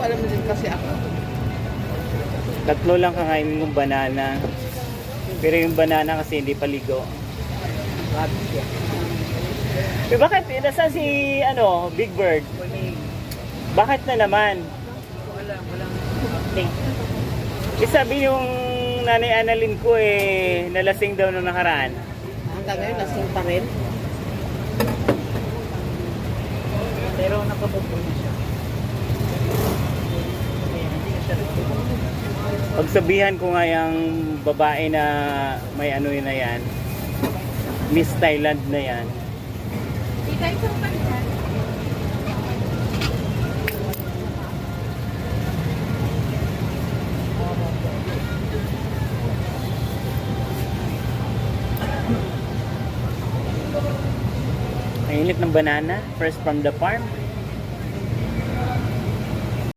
alam din kasi ako. Tatlo lang kakainin ng banana. Pero yung banana kasi hindi paligo. Rabbit yan. Eh, bakit? Nasaan si, Big Bird? Bakit na naman? Walang update. Eh, sabi yung nanay Annalyn ko nalasing daw nung nakaraan. Hanggang ngayon, lasing pa rin. Pero nakabubo na siya. Hindi na siya rin. Pagsabihan ko nga yung babae na may yun na yan, Miss Thailand na yan. Tita, isang palitan. Ang init ng banana, fresh from the farm.